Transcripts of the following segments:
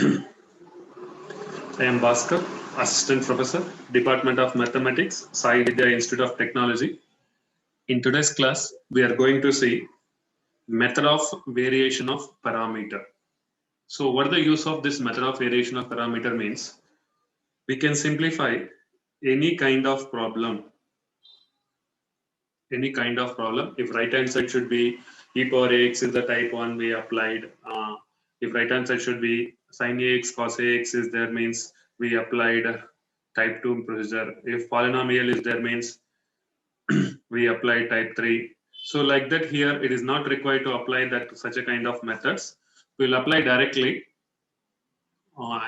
I am Bhaskar, Assistant Professor, Department of Mathematics, Sai Vidya Institute of Technology. In today's class, we are going to see method of variation of parameter. So what the use of this method of variation of parameter means? We can simplify any kind of problem. If right hand side should be e power x is the type 1 we applied. If right hand side should be sin ax cos ax is there means we applied type 2 procedure. If polynomial is there means we apply type 3. So like that here it is not required to apply that such a kind of methods. We will apply directly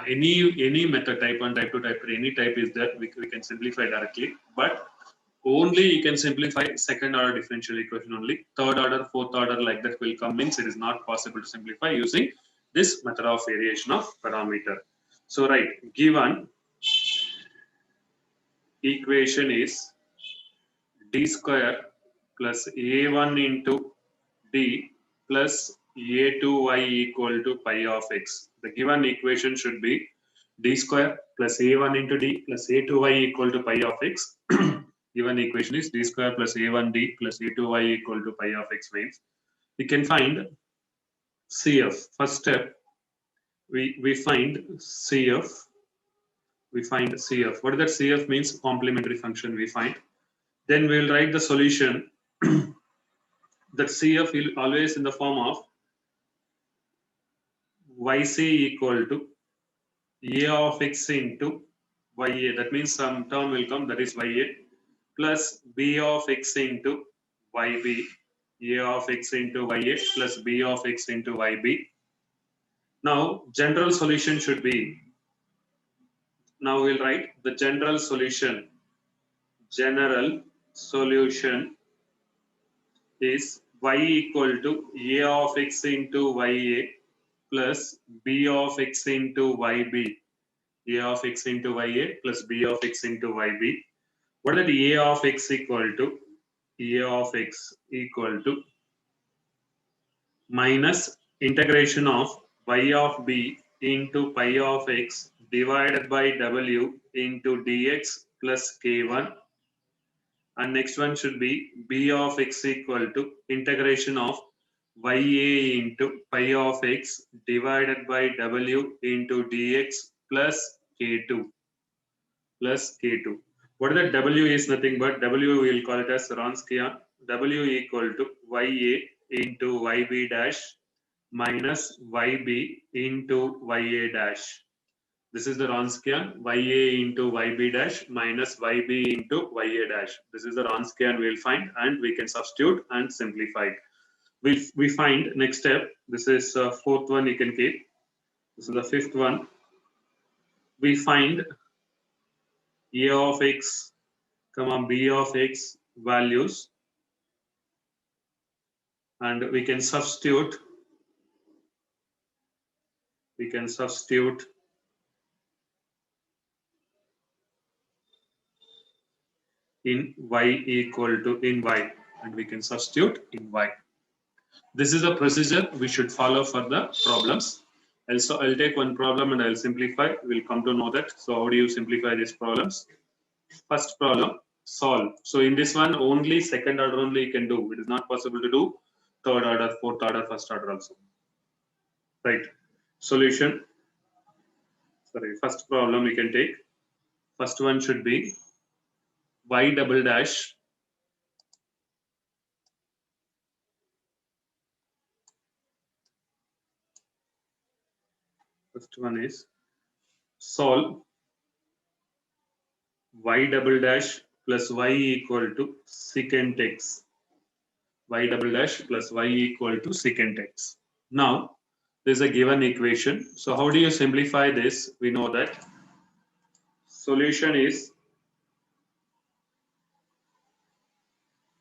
any method type 1, type 2, type 3, any type is there we can simplify directly, but only you can simplify second order differential equation only. Third order, fourth order like that will come means it is not possible to simplify using this method of variation of parameter. So right, given equation is d square plus a1 into d plus a2y equal to pi of x. The given equation should be d square plus a1 into d plus a2y equal to pi of x. Given equation is d square plus a1d plus a2y equal to pi of x means we can find CF. First step, we find CF. We find CF. What does that CF means? Complementary function we find. Then we will write the solution. That CF will always in the form of yc equal to a of x into ya. That means some term will come, that is ya, plus b of x into yb, a of x into ya plus b of x into yb. Now general solution should be, now we'll write the general solution. General solution is y equal to a of x into ya plus b of x into yb, a of x into ya plus b of x into yb. What is the a of x equal to? A of x equal to minus integration of y of b into pi of x divided by w into dx plus k1, and next one should be b of x equal to integration of ya into pi of x divided by w into dx plus k2 plus k2. What is that? W is nothing but W we will call it as Wronskian. W equal to ya into yb dash minus yb into ya dash. This is the Wronskian. Ya into yb dash minus yb into ya dash. This is the Wronskian we will find, and we can substitute and simplify. We find next step. This is fourth one you can keep. This is the fifth one. We find a of x comma b of x values, and we can substitute in y equal to in y, and we can substitute in y. This is a procedure we should follow for the problems. Also, I'll take one problem and I'll simplify. We'll come to know that. So how do you simplify these problems? First problem, solve. So in this one, only second order only you can do. It is not possible to do third order, fourth order, first order also. Right. Solution. Sorry, first problem we can take. First one should be y double dash first one is solve y double dash plus y equal to secant x. Y double dash plus y equal to secant x. Now, there is a given equation. So how do you simplify this? We know that solution is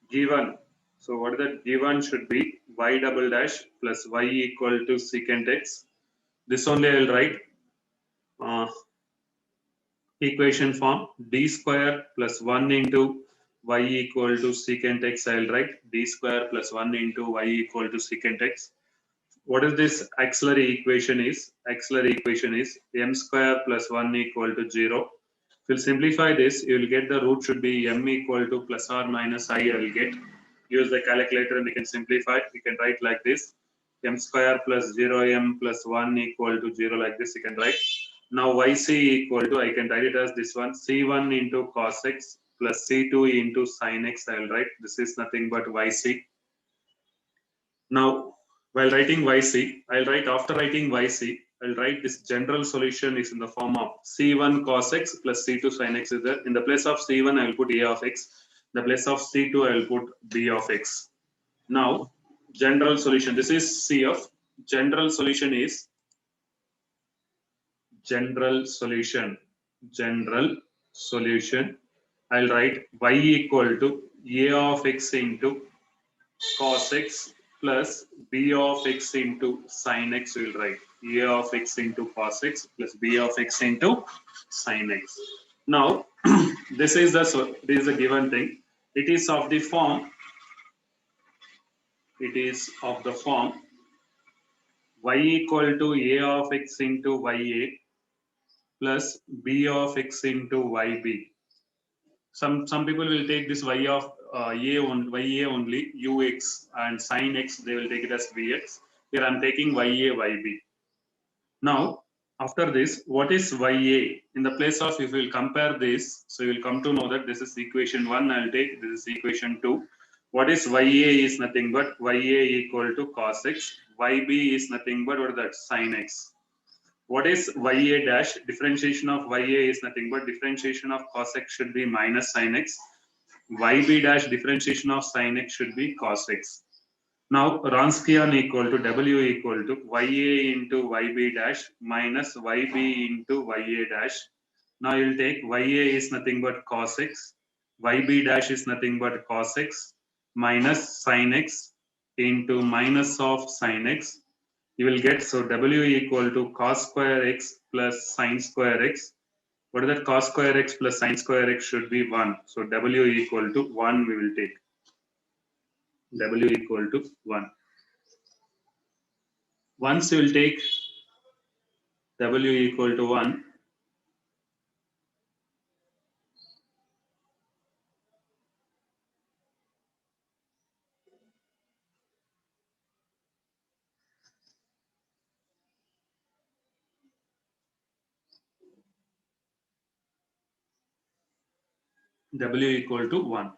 given. So what is that? Given should be y double dash plus y equal to secant x. This only I will write equation form d square plus 1 into y equal to secant x. I will write d square plus 1 into y equal to secant x. what is this auxiliary equation is? Auxiliary equation is m square plus 1 equal to 0. If you simplify this, you will get the root should be m equal to plus or minus I will get. Use the calculator and we can simplify. We can write like this. M square plus 0m plus 1 equal to 0 like this you can write. Now yc equal to, I can write it as this one, c1 into cos x plus c2 into sin x I will write. This is nothing but yc. Now, while writing yc, I'll write after writing yc, I'll write this general solution is in the form of c1 cos x plus c2 sin x is there. In the place of c1, I will put a of x. In the place of c2, I will put b of x. Now, general solution, this is cf. General solution is general solution. General solution. I'll write y equal to a of x into cos x plus b of x into sin x we will write a of x into cos x plus b of x into sin x. Now this is the given thing. It is of the form y equal to a of x into ya plus b of x into yb. Some people will take this y of ya only ux and sin x they will take it as vx. Here I am taking ya yb. Now after this, what is ya? In the place of, if we will compare this, so you will come to know that this is equation 1 I will take, this is equation 2. What is ya is nothing but ya equal to cos x, yb is nothing but what is that, sin x. What is ya dash? Differentiation of ya is nothing but differentiation of cos x should be minus sin x. Yb dash differentiation of sin x should be cos x. Now Wronskian equal to W equal to ya into yb dash minus yb into ya dash. Now you will take ya is nothing but cos x, yb dash is nothing but cos x minus sin x into minus of sin x. You will get, so W equal to cos square x plus sin square x. What is that? Cos square x plus sin square x should be 1. So W equal to 1 we will take. W equal to 1. Once you will take W equal to 1, W equal to 1.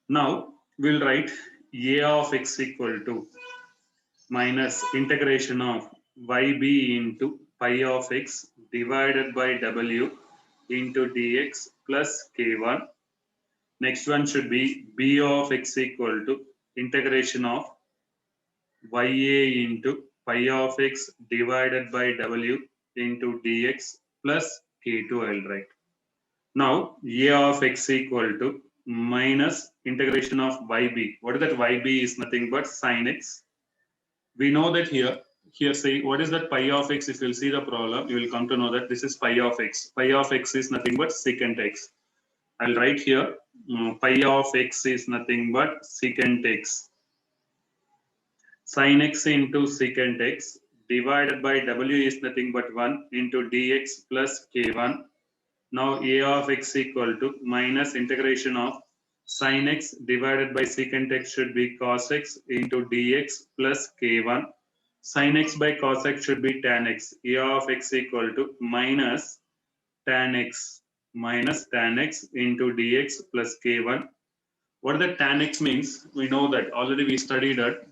Now we'll write a of x equal to minus integration of yb into pi of x divided by W into dx plus k1. Next one should be b of x equal to integration of ya into pi of x divided by W into dx plus k2 I'll write. Now a of x equal to minus integration of yb. What is that? Yb is nothing but sin x. We know that here say what is that pi of x? If you'll see the problem, you will come to know that this is pi of x. Pi of x is nothing but secant x. I'll write here pi of x is nothing but secant x. Sin x into secant x divided by W is nothing but 1 into dx plus k1. Now a of x equal to minus integration of sin x divided by secant x should be cos x into dx plus k1. Sin x by cos x should be tan x. A of x equal to minus tan x into dx plus k1. What the tan x means? We know that already we studied it.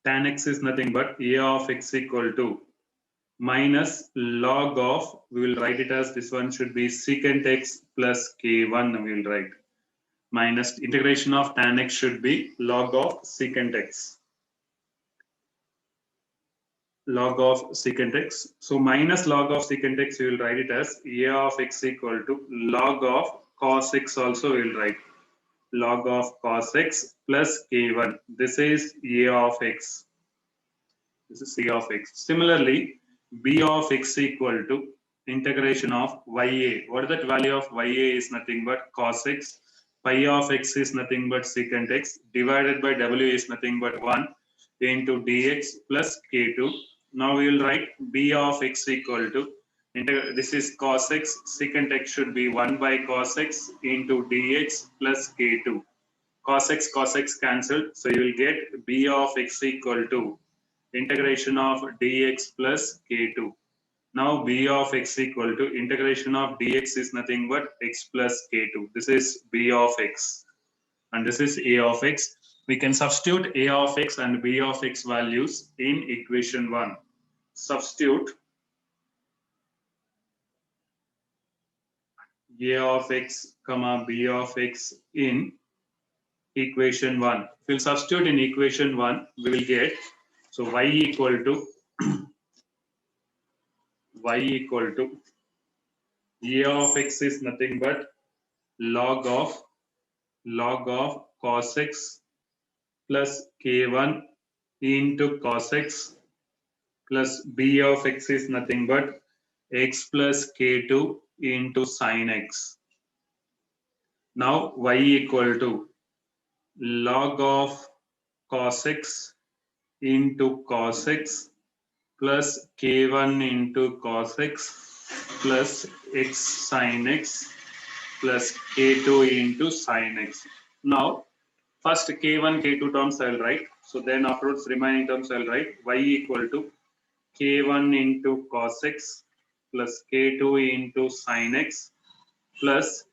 Tan x is nothing but a of x equal to minus log of, we will write it as this one should be secant x plus k1 we will write. Minus integration of tan x should be log of secant x. Log of secant x. So minus log of secant x we will write it as a of x equal to log of cos x also we will write. Log of cos x plus k1. This is a of x. This is c of x. Similarly, b of x equal to integration of ya. What is that value of ya is nothing but cos x. pi of x is nothing but secant x divided by w is nothing but 1 into dx plus k2. Now we will write b of x equal to, this is cos x, secant x should be 1 by cos x into dx plus k2. Cos x cancelled, so you will get b of x equal to integration of dx plus k2. Now b of x equal to integration of dx is nothing but x plus k2. This is b of x and this is a of x. We can substitute a of x and b of x values in equation 1. Substitute a of x comma b of x in equation 1. If we'll substitute in equation 1, we will get, so y equal to a of x is nothing but log of cos x plus k1 into cos x plus b of x is nothing but x plus k2 into sin x. Now y equal to log of cos x into cos x plus k1 into cos x plus x sin x plus k2 into sin x. Now first k1 k2 terms I will write, so then afterwards remaining terms I will write. Y equal to k1 into cos x plus k2 into sin x plus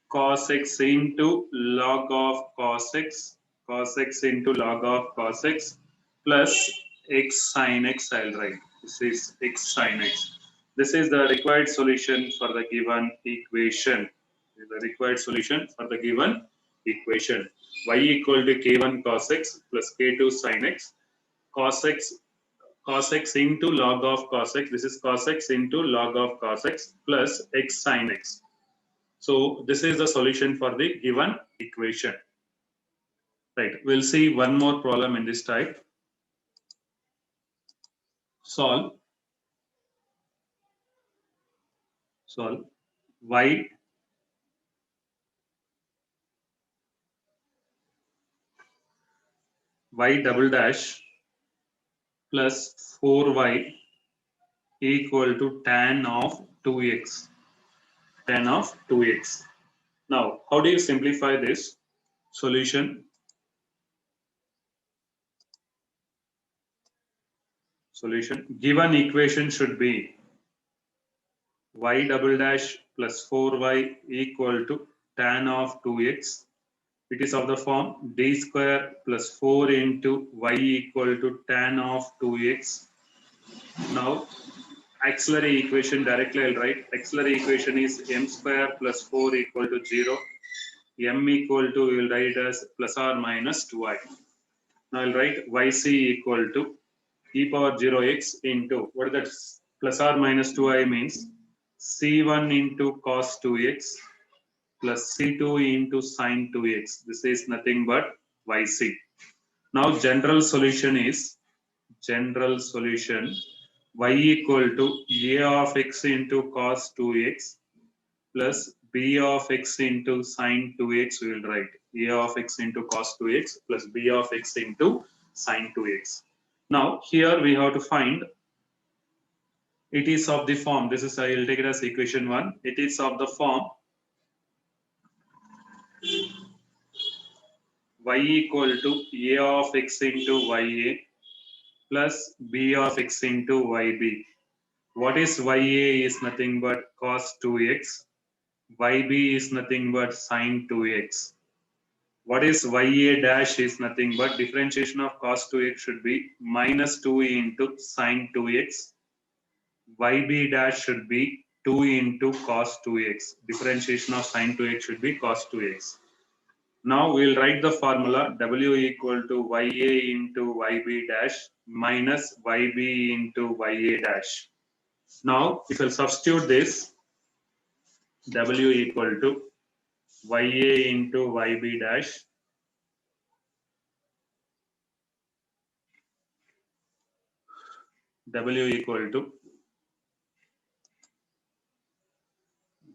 cos x into log of cos x into log of cos x plus x sin x I will write. This is x sin x. This is the required solution for the given equation. This is the required solution for the given equation. Y equal to k1 cos x plus k2 sin x, cos x into log of cos x. This is cos x into log of cos x plus x sin x. So this is the solution for the given equation. Right. We'll see one more problem in this type. Solve y double dash plus 4y equal to tan of 2x. Tan of 2x. Now, how do you simplify this? Solution. Given equation should be y double dash plus 4y equal to tan of 2x. It is of the form d square plus 4 into y equal to tan of 2x. Now, auxiliary equation directly I'll write. Auxiliary equation is m square plus 4 equal to 0. M equal to, we will write as plus or minus 2i. Now I'll write yc equal to e power 0x into, what is that, plus or minus 2i means c1 into cos 2x plus c2 into sin 2x. This is nothing but yc. Now general solution y equal to a of x into cos 2x plus b of x into sin 2x. We will write a of x into cos 2x plus b of x into sin 2x. Now here we have to find, it is of the form, this is, I will take it as equation 1. It is of the form y equal to a of x into ya plus b of x into yb. What is ya is nothing but cos 2x. Yb is nothing but sin 2x. What is ya dash is nothing but differentiation of cos 2x should be minus 2 into sin 2x. Yb dash should be 2 into cos 2x. Differentiation of sin 2x should be cos 2x. Now we will write the formula w equal to ya into yb dash minus yb into ya dash. Now if I substitute this, w equal to ya into yb dash w equal to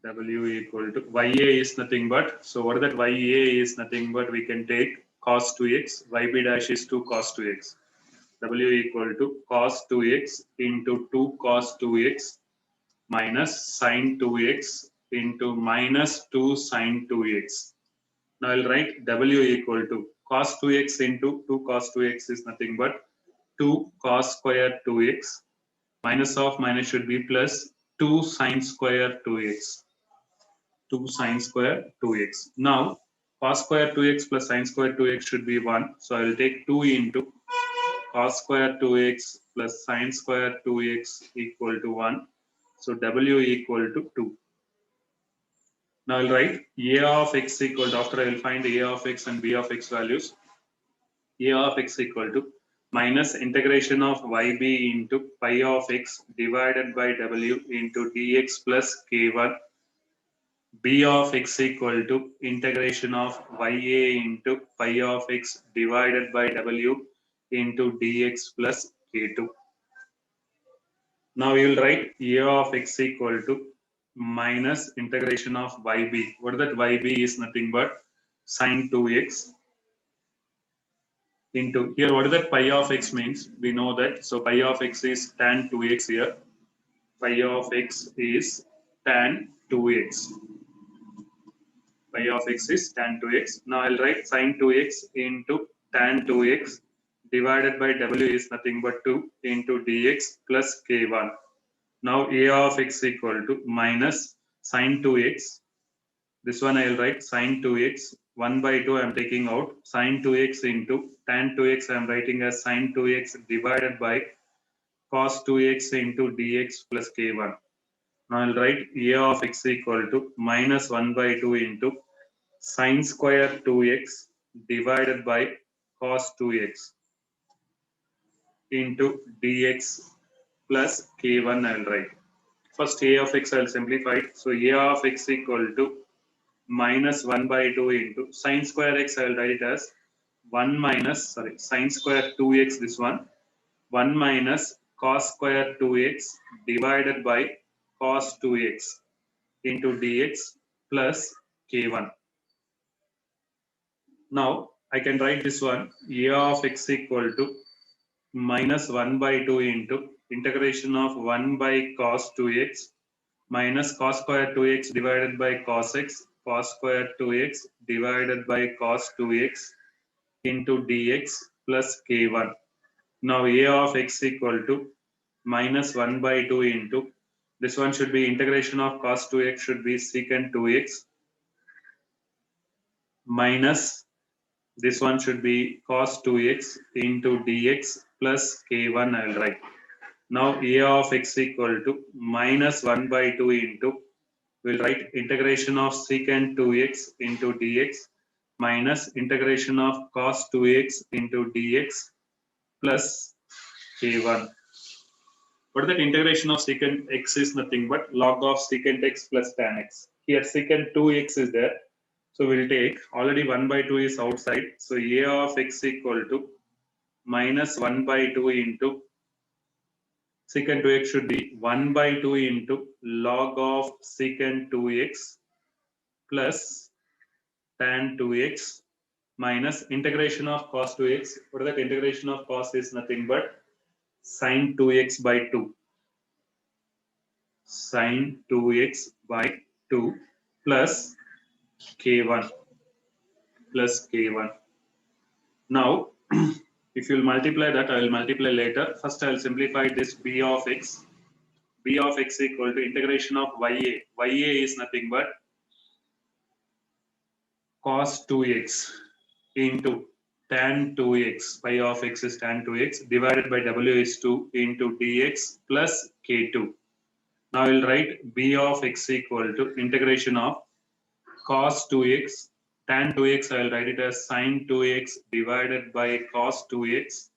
W equal to YA is nothing but, so what is that? YA is nothing but we can take cos 2x, YB dash is 2 cos 2x. W equal to cos 2x into 2 cos 2x minus sin 2x into minus 2 sin 2x. Now I'll write W equal to cos 2x into 2 cos 2x is nothing but 2 cos square 2x minus of minus should be plus 2 sin square 2x. 2 sin square 2x. Now cos square 2x plus sin square 2x should be 1. So I will take 2 into cos square 2x plus sin square 2x equal to 1. So W equal to 2. Now I'll write A of x equal to, after I will find A of x and B of x values, A of x equal to minus integration of yb into pi of x divided by W into dx plus k1. B of x equal to integration of ya into pi of x divided by W into dx plus k2. Now you will write A of x equal to minus integration of yb. What is that? Yb is nothing but sin 2x into, here what is that pi of x means? We know that. So pi of x is tan 2x here. Pi of x is tan 2x. Pi of x is tan 2x. Now I'll write sin 2x into tan 2x divided by W is nothing but 2 into dx plus k1. Now A of x equal to minus sin 2x. This one I will write sin 2x. 1 by 2 I am taking out. Sin 2x into tan 2x I am writing as sin 2x divided by cos 2x into dx plus k1. Now I will write A of x equal to minus 1 by 2 into sin square 2x divided by cos 2x into dx plus k1 I will write. First A of x I will simplify it. So A of x equal to minus 1 by 2 into sin square x I will write it as 1 minus, sin square 2x this one, 1 minus cos square 2x divided by cos 2x into dx plus k1. Now I can write this one A of x equal to minus 1 by 2 into integration of 1 by cos 2x minus cos square 2x divided by cos x, cos square 2x divided by cos 2x into dx plus k1. Now A of x equal to minus 1 by 2 into, this one should be integration of cos 2x should be secant 2x minus, this one should be cos 2x into dx plus k1 I will write. Now A of x equal to minus 1 by 2 into, we'll write integration of secant 2x into dx minus integration of cos 2x into dx plus k1. What is that? Integration of secant x is nothing but log of secant x plus tan x. Here secant 2x is there. So we'll take, already 1 by 2 is outside. So A of x equal to minus 1 by 2 into secant 2x should be 1 by 2 into log of secant 2x plus tan 2x minus integration of cos 2x. What is that? Integration of cos is nothing but sin 2x by 2. Sin 2x by 2 plus k1 plus k1. Now, if you'll multiply that, I will multiply later. First, I will simplify this b of x. B of x equal to integration of ya. Ya is nothing but cos 2x into tan 2x. Pi of x is tan 2x divided by W is 2 into dx plus k2. Now I will write b of x equal to integration of cos 2x, tan 2x I will write it as sin 2x divided by cos 2x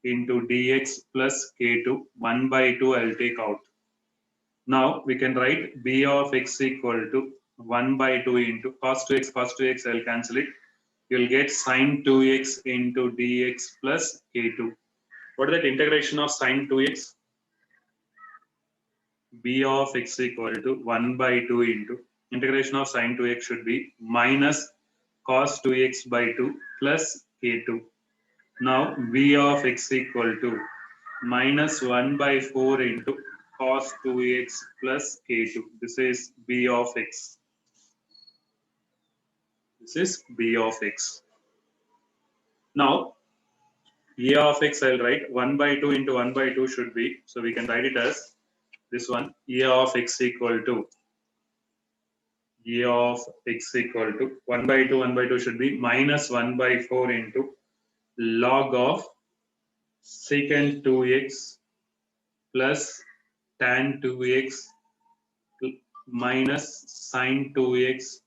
into dx plus k2. 1 by 2 I will take out. Now we can write b of x equal to 1 by 2 into cos 2x I will cancel it. You will get sin 2x into dx plus k2. What is that? Integration of sin 2x? B of x equal to 1 by 2 into integration of sine 2x should be minus cos 2x by 2 plus k2. Now v of x equal to minus 1 by 4 into cos 2x plus k2. This is b of x. This is b of x. Now a of x I'll write 1 by 2 into 1 by 2 should be, so we can write it as this one, a of x equal to 1 by 2 should be minus 1 by 4 into log of secant 2x plus tan 2x minus sine 2x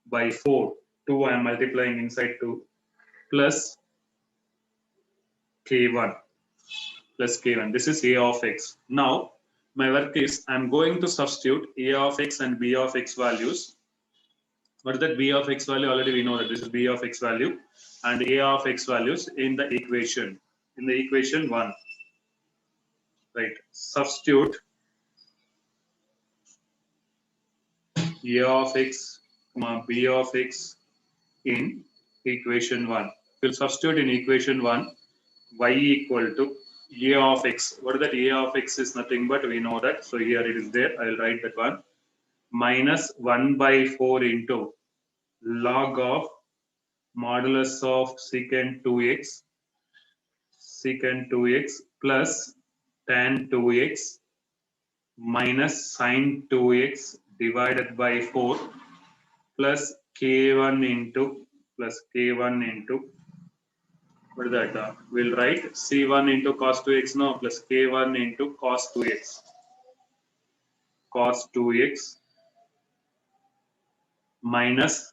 by 4. 2 I am multiplying inside 2 plus k1 plus k1. This is a of x. Now my work is I am going to substitute a of x and b of x values. What is that b of x value? Already we know that this is b of x value and a of x values in the equation. In the equation 1. Right. Substitute a of x, b of x in equation 1. We'll substitute in equation 1 y equal to a of x. What is that? A of x is nothing but we know that. So here it is there. I will write that one. Minus 1 by 4 into log of modulus of secant 2x plus tan 2x minus sine 2x divided by 4 plus k1 into what is that? We'll write c1 into cos 2x now plus k1 into cos 2x minus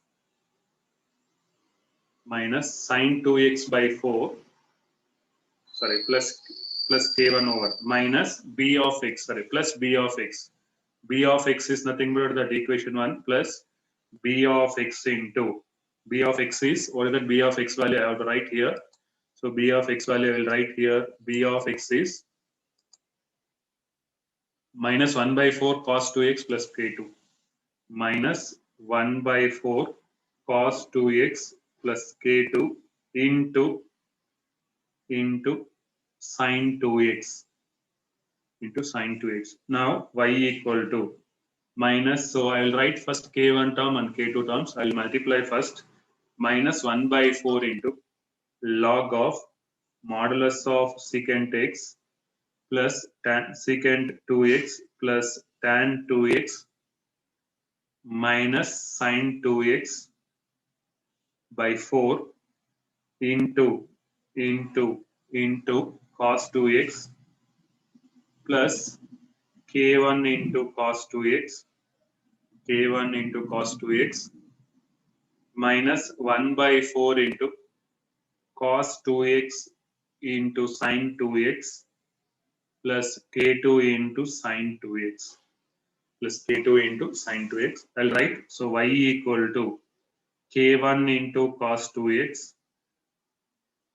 sine 2x by 4 plus k1 over minus b of x plus b of x. B of x is nothing but that equation 1 plus b of x into b of x is what is that b of x value I have to write here. So b of x value I will write here. B of x is minus 1 by 4 cos 2x plus k2 minus 1 by 4 cos 2x plus k2 into sine 2x Now y equal to minus, so I will write first k1 term and k2 terms. I will multiply first minus 1 by 4 into log of modulus of secant x plus tan secant 2x plus tan 2x minus sine 2x by 4 into cos 2x plus k1 into cos 2x minus 1 by 4 into cos 2x into sine 2x plus k2 into sine 2x I'll write, so y equal to k1 into cos 2x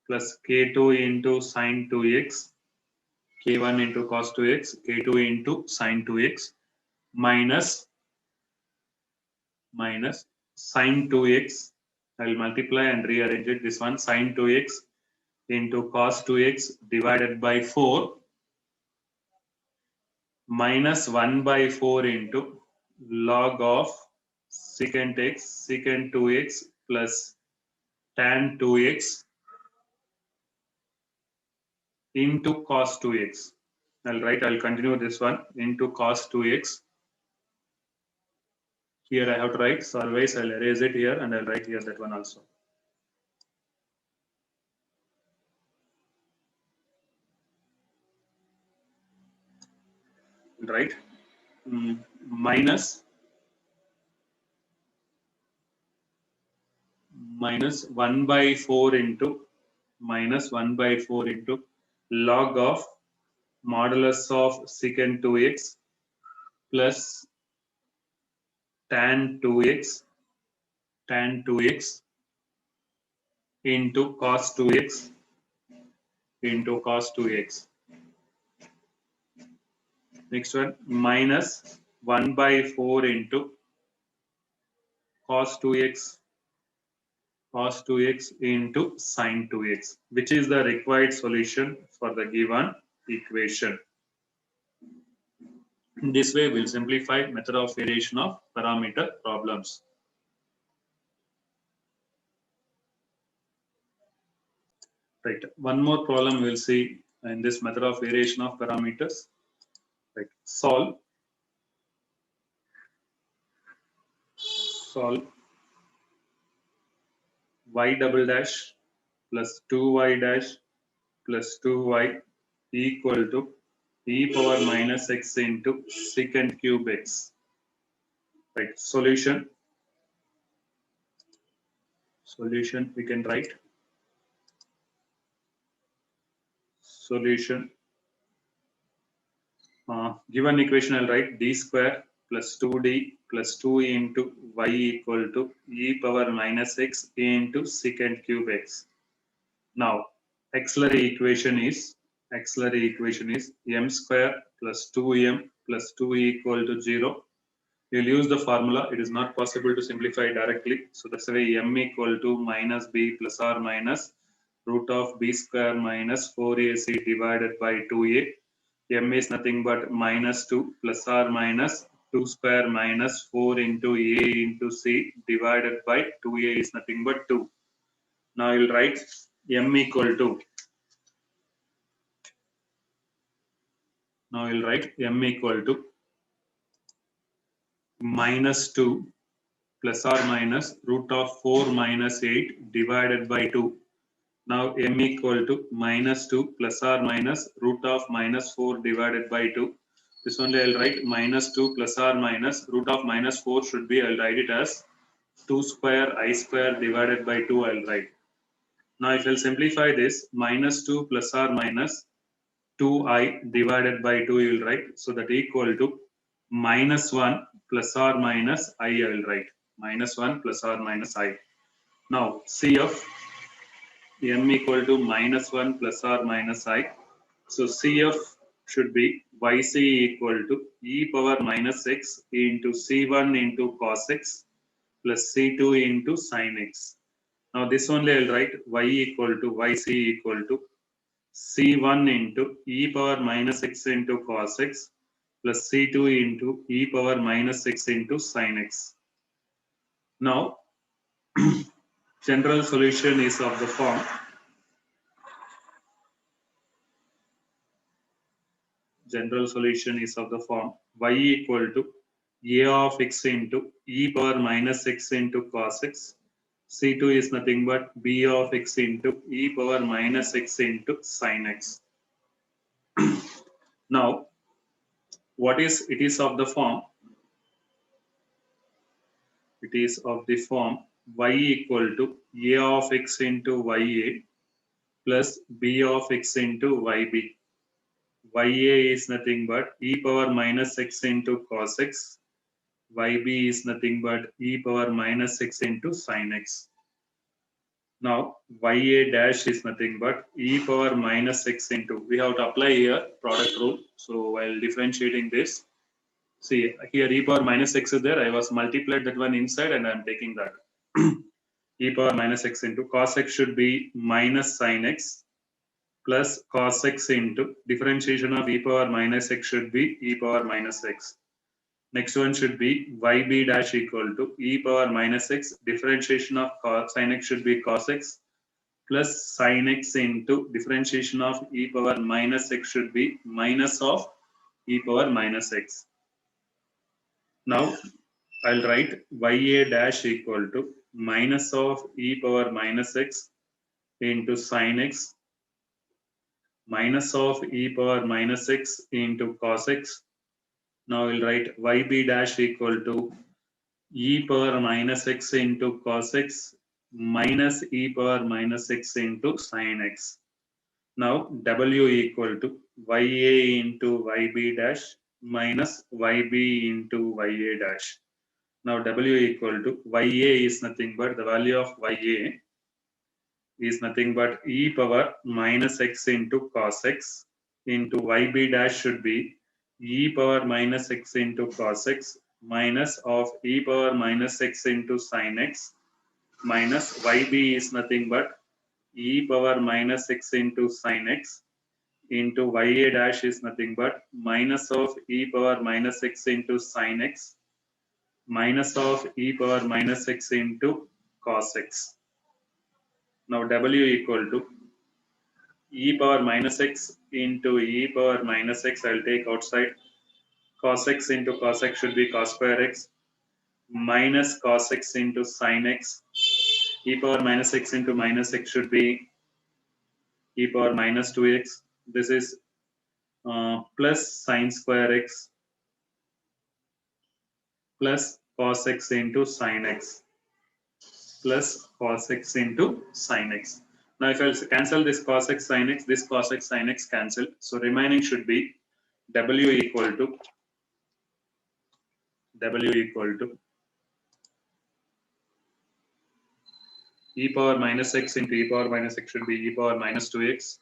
plus k2 into sine 2x k1 into cos 2x k2 into sine 2x minus sine 2x. I will multiply and rearrange it. This one sine 2x into cos 2x divided by 4 minus 1 by 4 into log of secant 2x plus tan 2x into cos 2x. I'll continue this one into cos 2x. Here I have to write, so otherwise I'll erase it here and I'll write here that one also. Right? Minus 1 by 4 into log of modulus of secant 2x plus tan 2x into cos 2x Next one minus 1 by 4 into cos 2x into sin 2x, which is the required solution for the given equation. In this way, we'll simplify method of variation of parameter problems. Right. One more problem we'll see in this method of variation of parameters. Right. Solve y double dash plus 2y dash plus 2y equal to e power minus x into secant cube x. Right. Solution we can write solution. Given equation, I'll write d square plus 2d plus 2 into y equal to e power minus x into secant cube x. Now, auxiliary equation is m square plus 2m plus 2 equal to 0. We'll use the formula. It is not possible to simplify directly. So that's why m equal to minus b plus or minus root of b square minus 4ac divided by 2a. M is nothing but minus 2 plus or minus 2 square minus 4 into a into c divided by 2a is nothing but 2. Now you'll write m equal to minus 2 plus or minus root of 4 minus 8 divided by 2. Now m equal to minus 2 plus or minus root of minus 4 divided by 2. This only I'll write minus 2 plus or minus root of minus 4 should be, I'll write it as 2 square I square divided by 2 I'll write. Now if I'll simplify this, minus 2 plus or minus 2i divided by 2 you'll write. So that equal to minus 1 plus or minus I will write. Minus 1 plus or minus I. Now CF m equal to minus 1 plus or minus I. So CF should be yc equal to e power minus x into c1 into cos x plus c2 into sin x. Now this only I'll write yc equal to c1 into e power minus x into cos x plus c2 into e power minus x into sin x. Now general solution is of the form y equal to a of x into e power minus x into cos x. C2 is nothing but b of x into e power minus x into sin x. Now, it is of the form y equal to a of x into ya plus b of x into yb. Ya is nothing but e power minus x into cos x. Yb is nothing but e power minus x into sin x. Now ya dash is nothing but e power minus x into, we have to apply here product rule. So while differentiating this, see here e power minus x is there, I was multiplied that one inside and I am taking that. E power minus x into cos x should be minus sin x plus cos x into differentiation of e power minus x should be e power minus x. Next one should be yb dash equal to e power minus x, differentiation of sin x should be cos x plus sin x into differentiation of e power minus x should be minus of e power minus x. Now I'll write ya dash equal to minus of e power minus x into sin x minus of e power minus x into cos x. Now we'll write yb dash equal to e power minus x into cos x minus e power minus x into sin x. Now w equal to ya into yb dash minus yb into ya dash. Now w equal to ya is nothing but the value of ya is nothing but e power minus x into cos x into yb dash should be e power minus x into cos x minus of e power minus x into sin x minus yb is nothing but e power minus x into sin x into ya dash is nothing but minus of e power minus x into sin x minus of e power minus x into cos x. Now w equal to e power minus x into e power minus x, I'll take outside. Cos x into cos x should be cos square x minus cos x into sin x. E power minus x into minus x should be e power minus 2x. This is plus sin square x plus cos x into sin x plus cos x into sin x. Now if I cancel this cos x sin x, this cos x sin x cancelled. So remaining should be w equal to e power minus x into e power minus x should be e power minus 2x.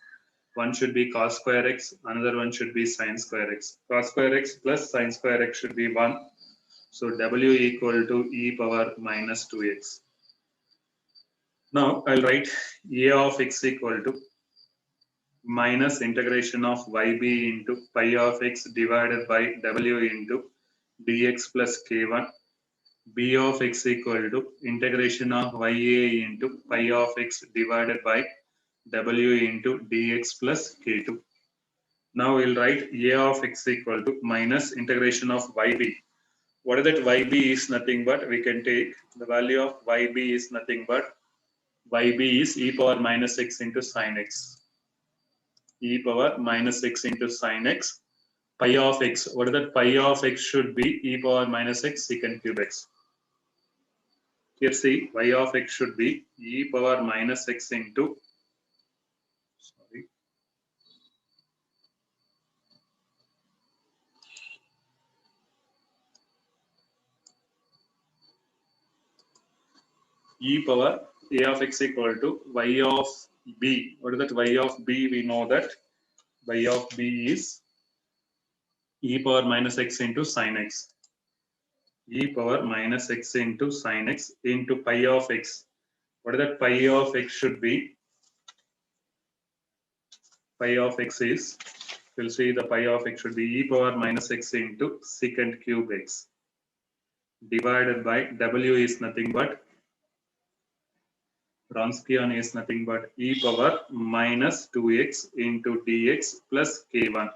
One should be cos square x, another one should be sin square x. Cos square x plus sin square x should be 1. So w equal to e power minus 2x. Now I'll write a of x equal to minus integration of yb into pi of x divided by w into dx plus k1. B of x equal to integration of ya into pi of x divided by w into dx plus k2. Now we'll write a of x equal to minus integration of yb. What is that? Yb is nothing but, we can take the value of yb is nothing but yb is e power minus x into sin x. E power minus x into sin x. Pi of x. What is that? Pi of x should be e power minus x secant cube x. Here see, y of x should be e power minus x into, sorry, e power a of x equal to y of b. What is that? Y of b, we know that y of b is e power minus x into sin x. E power minus x into sin x into pi of x. What is that? Pi of x should be, pi of x is, we'll see the pi of x should be e power minus x into secant cube x divided by w is nothing but, Wronskian is nothing but e power minus 2x into dx plus k1.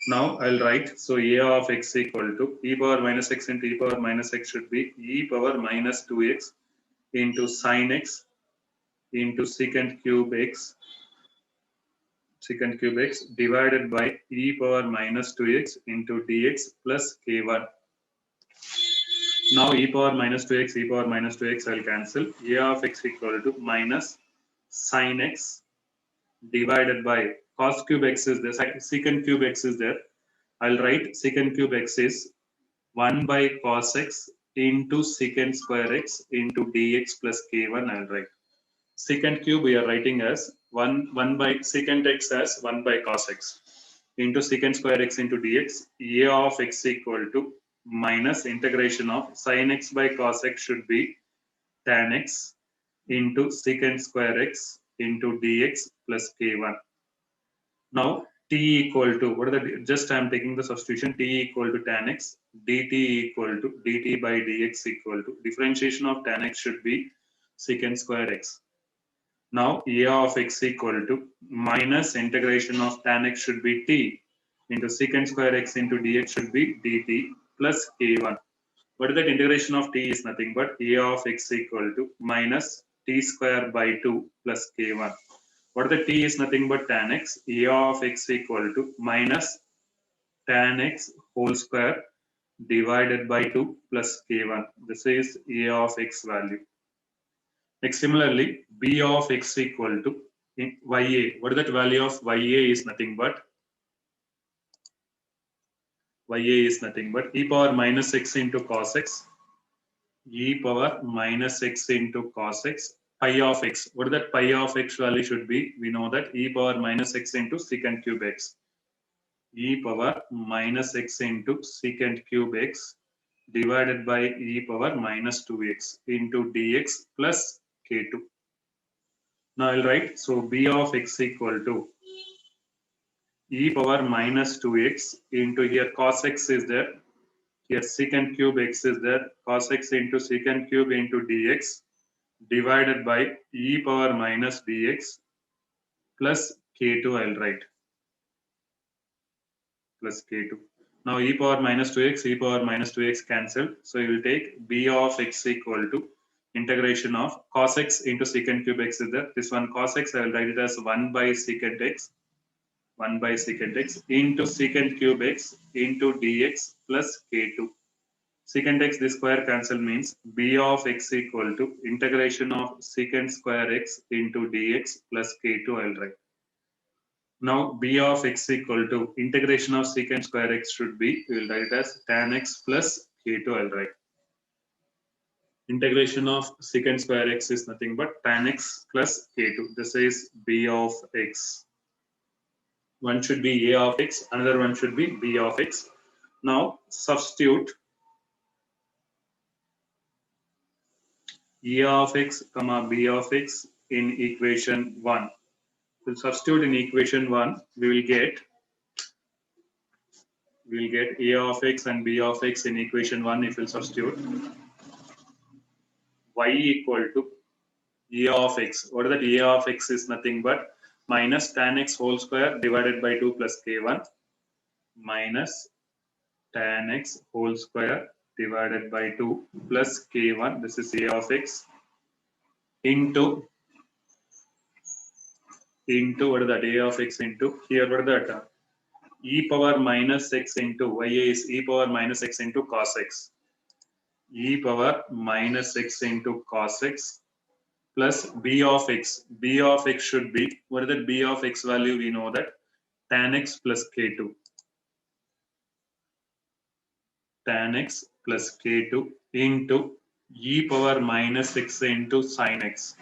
Now I'll write, so a of x equal to e power minus x into e power minus x should be e power minus 2x into sin x into secant cube x divided by e power minus 2x into dx plus k1. Now e power minus 2x, e power minus 2x I'll cancel. A of x equal to minus sin x divided by cos cube x is there, secant cube x is there. I'll write secant cube x is 1 by cos x into secant square x into dx plus k1. I'll write secant cube we are writing as 1 by secant x as 1 by cos x into secant square x into dx. A of x equal to minus integration of sin x by cos x should be tan x into secant square x into dx plus k1. Now t equal to, what are the, just I am taking the substitution, t equal to tan x, dt equal to dt by dx equal to differentiation of tan x should be secant square x. Now a of x equal to minus integration of tan x should be t into secant square x into dx should be dt plus k1. What is that? Integration of t is nothing but a of x equal to minus t square by 2 plus k1. What the t is nothing but tan x. A of x equal to minus tan x whole square divided by 2 plus k1. This is a of x value. Next, similarly, b of x equal to ya. What is that value of ya is nothing but e power minus x into cos x, e power minus x into cos x, pi of x. What is that pi of x value should be? We know that e power minus x into secant cube x. e power minus x into secant cube x divided by e power minus 2x into dx plus k2. Now I'll write, so b of x equal to e power minus 2x into here cos x is there, here secant cube x is there, cos x into secant cube into dx divided by e power minus dx plus k2 I'll write, plus k2. Now e power minus 2x, e power minus 2x cancel. So you will take b of x equal to integration of cos x into secant cube x is there. This one cos x, I will write it as 1 by secant x, 1 by secant x into secant cube x into dx plus k2. Secant x, this square cancel means b of x equal to integration of secant square x into dx plus k2 I will write. Now b of x equal to integration of secant square x should be, we will write it as tan x plus k2 I will write. Integration of secant square x is nothing but tan x plus k2. This is b of x. One should be a of x, another one should be b of x. Now substitute a of x comma b of x in equation 1. We'll substitute in equation 1, we will get a of x and b of x in equation 1 if we'll substitute. Y equal to a of x. What is that? A of x is nothing but minus tan x whole square divided by 2 plus k1 minus tan x whole square divided by 2 plus k1. This is a of x into what is that? A of x into here what is that? E power minus x into y is e power minus x into cos x. E power minus x into cos x plus b of x. B of x should be, what is that b of x value? We know that tan x plus k2. Tan x plus k2 into e power minus x into sin x.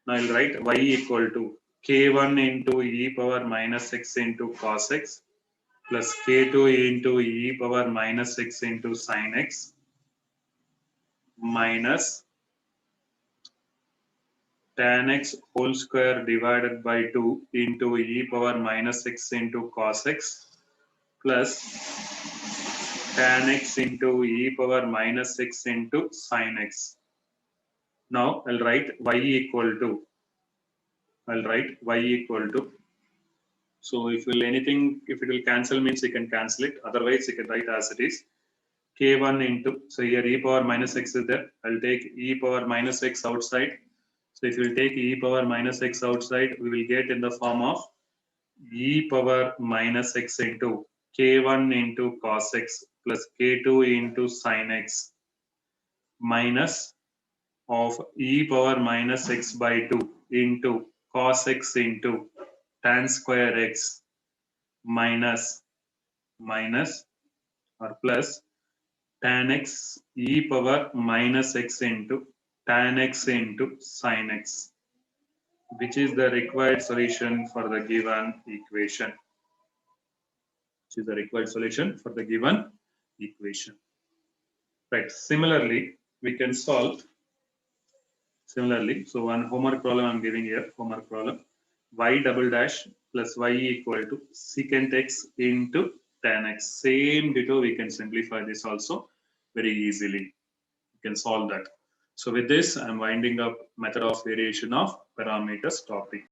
Now I'll write y equal to k1 into e power minus x into cos x plus k2 into e power minus x into sin x minus tan x whole square divided by 2 into e power minus x into cos x plus tan x into e power minus x into sin x. Now I'll write y equal to, so if it will cancel means you can cancel it, otherwise you can write as it is k1 into, so here e power minus x is there, I'll take e power minus x outside. So if you take e power minus x outside, we will get in the form of e power minus x into k1 into cos x plus k2 into sin x minus of e power minus x by 2 into cos x into tan square x minus or plus tan x e power minus x into tan x into sin x, which is the required solution for the given equation. Right. Similarly, we can solve. So one homework problem I'm giving here. Homework problem: y double dash plus y equal to secant x into tan x. Same ditto. We can simplify this also very easily. You can solve that. So with this, I'm winding up method of variation of parameters topic.